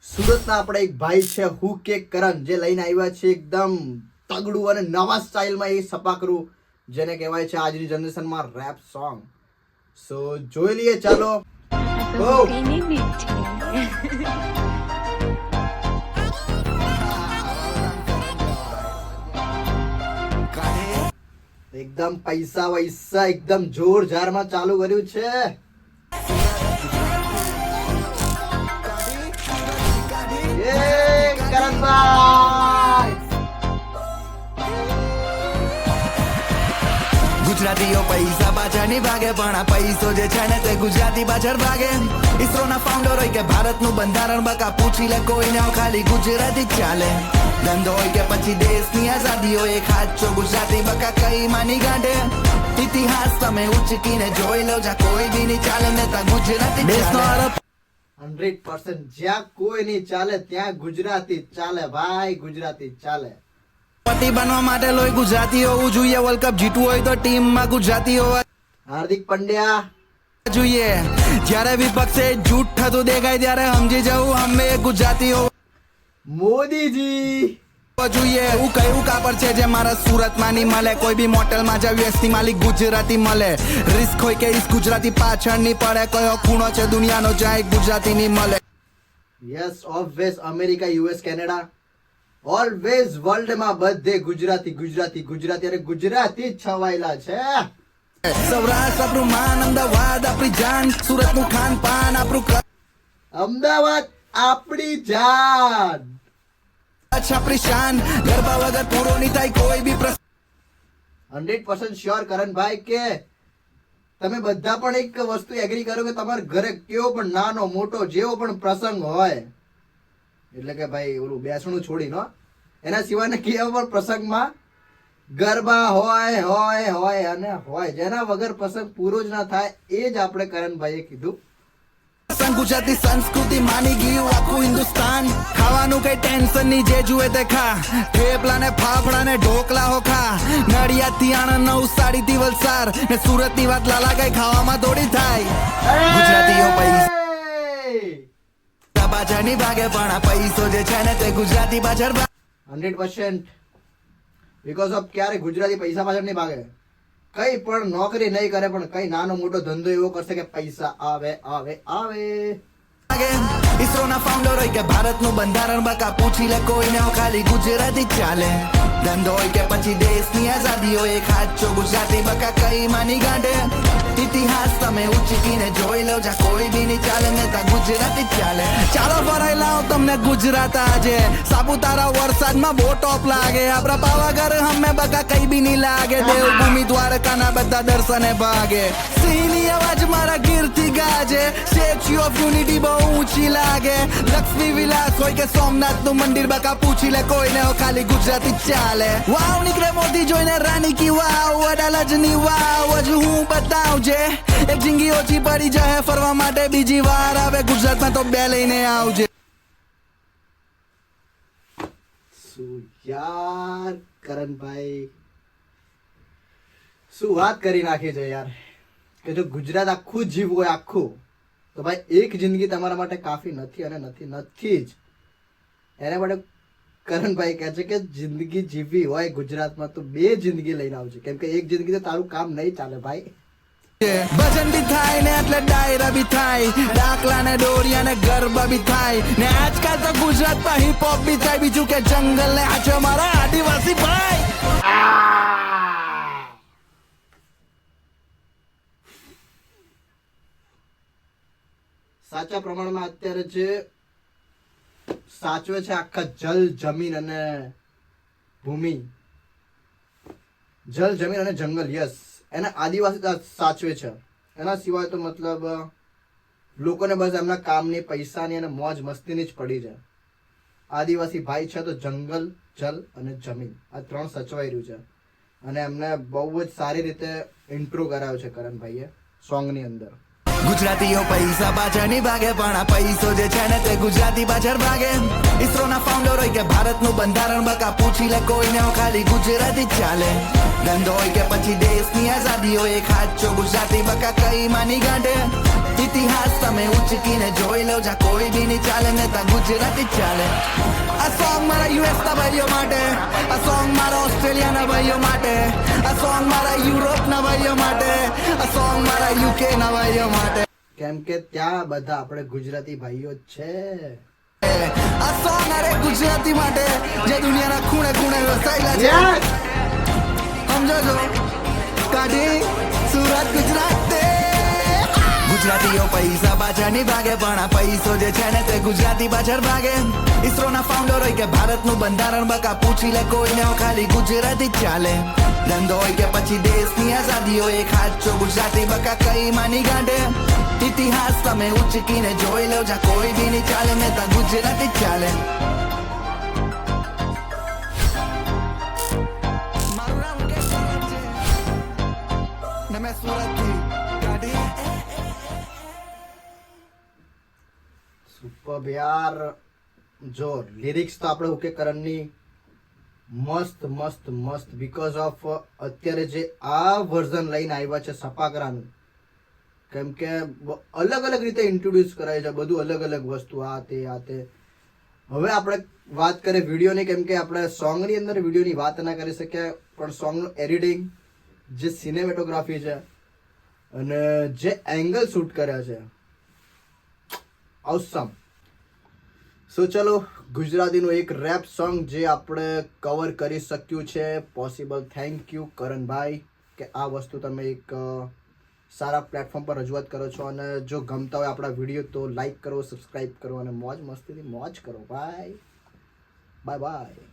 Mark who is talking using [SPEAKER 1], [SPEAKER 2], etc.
[SPEAKER 1] સુરતના આપણા એક ભાઈ છે હુ કે કરણ, જે લઈને આવ્યા છે એકદમ તગડું અને નવા સ્ટાઇલમાં એ સપાકરું, જેને કહેવાય છે આજની જનરેશનમાં રેપ સોંગ. સો જોઈ લઈએ, ચાલો. એકદમ પૈસા વૈસા એકદમ જોર જારમાં ચાલુ કર્યું છે.
[SPEAKER 2] ગુજરાતીઓ પૈસા પાછળ ની ભાગે, પણ આ પૈસો જે છે ને તે ગુજરાતી પાછળ ભાગે. ઈસરો ના ફાઉન્ડર હોય કે ભારતનું બંધારણ, બકા પૂછી લે કોઈને, ખાલી ગુજરાતી જ ચાલે. ધંધો હોય કે પછી દેશની આઝાદી હોય, એક હાચો ગુજરાતી બકા કઈ માની ગાંઠે. ઇતિહાસ તમે ઉચકીને જોઈ લો, જા કોઈ બી નહીં ચાલે નેતા ગુજરાતી દેશનો આરોપ
[SPEAKER 1] 100% જ્યાં કોઈ નહીં ચાલે ત્યાં ગુજરાતી જ ચાલે ભાઈ, ગુજરાતી જ ચાલે.
[SPEAKER 2] પતિ બનવા માટે લોહી ગુજરાતી હોવું જોઈએ. વર્લ્ડ કપ જીતવું હોય તો ટીમમાં ગુજરાતી હોવા
[SPEAKER 1] હાર્દિક પંડ્યા
[SPEAKER 2] જોઈએ. જ્યારે વિપક્ષે જૂઠ થતું દેખાય ત્યારે સમજી જવું અમે ગુજરાતી હોવા
[SPEAKER 1] મોદીજી
[SPEAKER 2] જોઈએ. એવું કયું કાપડ છે જે મારા સુરતમાં નહીં મળે? કોઈ બી મોટેલમાં જાવ એસની માલિક ગુજરાતી મળે. રિસ્ક હોય કે ઇસ ગુજરાતી પાછળ નહીં પડે. કયો ખૂણો છે દુનિયાનો જ્યાં એક ગુજરાતી નહીં મળે?
[SPEAKER 1] Yes, always America, US, Canada, always વર્લ્ડમાં બધે ગુજરાતી ગુજરાતી ગુજરાતી અને ગુજરાતી જ છવાયેલા છે.
[SPEAKER 2] સૌરાષ્ટ્ર આપણું માન, અમદાવાદ આપણી જાન, સુરતનું ખાન પાન આપણું,
[SPEAKER 1] અમદાવાદ આપણી જાન,
[SPEAKER 2] આપણી શાન. ગરબા વગર પૂરો નહીં થાય કોઈ બી પ્રશ્ન.
[SPEAKER 1] 100% શ્યોર કરણભાઈ કે તમે બધા પણ એક વસ્તુ એગ્રી કરો કે તમારા ઘરે કેવો પણ નાનો મોટો જેવો પણ પ્રસંગ હોય, એટલે કે ભાઈ ઓલું બેસણું છોડીને એના સિવાયના કેવા પણ પ્રસંગમાં ગરબા હોય હોય હોય અને હોય. જેના વગર પ્રસંગ પૂરો જ ના થાય એ જ આપણે કરણભાઈએ કીધું.
[SPEAKER 2] ગુજરાતી સંસ્કૃતિ માની ગયું આખું હિન્દુસ્તાન. ખાવાનું કઈ ટેન્શન નહીં, જે જુએ તે ખા. થેપલા ને ફાફડા ને ઢોકલા હો ખા. નડિયાદ થી આણંદ, નવસારી થી વલસાડ ને સુરત ની વાત લાલા કઈ ખાવામાં થોડી થાય. ગુજરાતીઓ પૈસા પાછળ ની ભાગે, પણ આ પૈસો જે છે ને તે ગુજરાતી પાછળ
[SPEAKER 1] 100% બીકોઝ ઓફ ક્યારે ગુજરાતી પૈસા પાછળ નહીં ભાગે. કઈ પણ નોકરી નહીં કરે પણ કઈ નાનો મોટો ધંધો એવો કરશે કે પૈસા આવે આવે આવે.
[SPEAKER 2] ઈસરો ના ફાઉન્ડર હોય કે ભારતનું બંધારણ, બકા પૂછી લે કોઈને, ખાલી ગુજરાતી જ ચાલે. ધંધો હોય કે પછી દેશની આઝાદી હોય, એક હાચો ગુજરાતી બકા કઈ માની ગાંઠે. ઇતિહાસ તમે ઉચકીને જોઈ લો, જા કોઈ બી નહીં ચાલે નેતા ગુજરાતી જ ચાલે. ચાલો ફરાઈ લાવ તમને ગુજરાત આજે. સાપુતારા વરસાદમાં બહુ ટોપ લાગે. આપણા પાવાગઢ હમે બકા કઈ બી નહીં લાગે. દેવભૂમિ દ્વારકાના બધા દર્શને ભાગે. સિંહની અવાજ મારા ગીરથી ગાજે. સ્ટેચ્યુ ઓફ યુનિટી બહુ ઊંચી લાગે. લક્ષ્મી વિલાસ હોય કે સોમનાથ નું મંદિર, બકા પૂછી લે કોઈને, ખાલી ગુજરાતી જ ચાલે. વાવ નીકળે મોતી જોઈને રાની કી વાવ, અડાલજની વાવ હજુ હું બતાવજે. એક જિંદગી ઓછી પડી જાય ફરવા માટે, બીજી વાર આવે ગુજરાતમાં તો બે લઈને આવજે.
[SPEAKER 1] શું યાર કરણભાઈ, શું વાત કરી નાખી છે યાર. કે જો ગુજરાત આખું જીવવું હોય આખું, તો ભાઈ એક જિંદગી તમારા માટે કાફી નથી અને નથી નથી જ. એને માટે કરણભાઈ કહે છે કે જિંદગી જીવવી હોય ગુજરાતમાં તો બે જિંદગી લઈને આવજો, કેમ કે એક જિંદગી તો તારું કામ નહીં ચાલે ભાઈ.
[SPEAKER 2] ભજન બી થાય ને એટલે ડાયરા બી થાય. ડાકલા ને ડોરિયા ને ગરબા બી થાય ને આજકાલ તો ગુજરાતમાં હિપ હોપ બી થાય. બીજું કે જંગલ ને આચો મારા આદિવાસી ભાઈ.
[SPEAKER 1] સાચા પ્રમાણમાં અત્યારે જે સાચવે છે આખા જલ જમીન અને ભૂમિ, જલ જમીન અને જંગલ, યસ, એના આદિવાસી સાચવે છે. એના સિવાય તો મતલબ લોકોને બસ એમના કામની, પૈસાની અને મોજ મસ્તીની જ પડી છે. આદિવાસી ભાઈ છે તો જંગલ, જલ અને જમીન આ ત્રણ સચવાઈ રહ્યું છે. અને એમને બહુ જ સારી રીતે ઇન્ટ્રો કરાવ્યો છે કરણભાઈએ સોંગની અંદર.
[SPEAKER 2] ગુજરાતીઓ પૈસા પાછળ નહીં ભાગે, પણ આ પૈસો જે છે ને તે ગુજરાતી પાછળ ભાગે. ઈસરો ના ફાઉન્ડર હોય કે ભારતનું બંધારણ, બકા પૂછી લે કોઈને, ખાલી ગુજરાતી જ ચાલે. ધંધો હોય કે પછી દેશની આઝાદી હોય, એક હાચો ગુજરાતી બકા કઈ માની ગાંઠે. ઇતિહાસ તમે ઉચકીને જોઈ લો જા કોઈ બી નહીં ચાલે ને તા ગુજરાતી જ ચાલે આ સોંગ મારા યુએસ ના ભાઈઓ માટે આ સોંગ મારા ઓસ્ટ્રેલિયા ના ભાઈઓ માટે આ સોંગ મારા યુરોપ ના ભાઈઓ માટે આ સોંગ મારા યુકે ના ભાઈઓ માટે
[SPEAKER 1] કેમ કે ત્યાં બધા આપણે ગુજરાતી ભાઈઓ જ છે.
[SPEAKER 2] આ સોંગ અરે ગુજરાતી માટે જે દુનિયાના ખૂણે ખૂણે વસાયેલા છે સમજો છો કાઢી સુરત ગુજરાત ગુજરાતીઓ પૈસા પાછળ નહીં ભાગે પણ આ પૈસો જે છે ને તે ગુજરાતી પાછળ ભાગે ઈસરોના ફાઉન્ડર હોય કે ભારતનું બંધારણ બકા પૂછી લે કોઈને ખાલી ગુજરાતી જ ચાલે ધંધો હોય કે પછી દેશની આઝાદી હોય એક હાચો ગુજરાતી બકા કઈ માની ગાંડે ઇતિહાસ તમે ઉચકીને જોઈ લો જા કોઈ બી નહીં ચાલે ને તા ગુજરાતી જ ચાલે મારું નામ કેશવ છે ને મેં સુરતથી કાઢી
[SPEAKER 1] સુપર યાર. જો લિરિક્સ તો આપણે ઓકે કરણની મસ્ત મસ્ત મસ્ત બીકોઝ ઓફ અત્યારે જે આ વર્ઝન લઈને આવ્યા છે સપાકરાનું કેમ કે અલગ અલગ રીતે ઇન્ટ્રોડ્યુસ કરાય છે બધું અલગ અલગ વસ્તુ આ તે. હવે આપણે વાત કરીએ વિડીયોની કેમ કે આપણે સોંગની અંદર વિડીયોની વાત ના કરી શકીએ પણ સોંગનું એડિટિંગ જે સિનેમેટોગ્રાફી છે અને જે એંગલ શૂટ કર્યા છે ઓસમ. સો ચલો ગુજરાતીનું એક રેપ સોંગ જે આપણે કવર કરી શક્યું છે પોસિબલ. થેન્ક યુ કરણભાઈ કે આ વસ્તુ તમે એક સારા પ્લેટફોર્મ પર રજૂઆત કરો છો અને જો ગમતા હોય આપણા વિડીયો તો લાઈક કરો સબસ્ક્રાઈબ કરો અને મોજ મસ્તીથી મોજ કરો. Bye bye bye.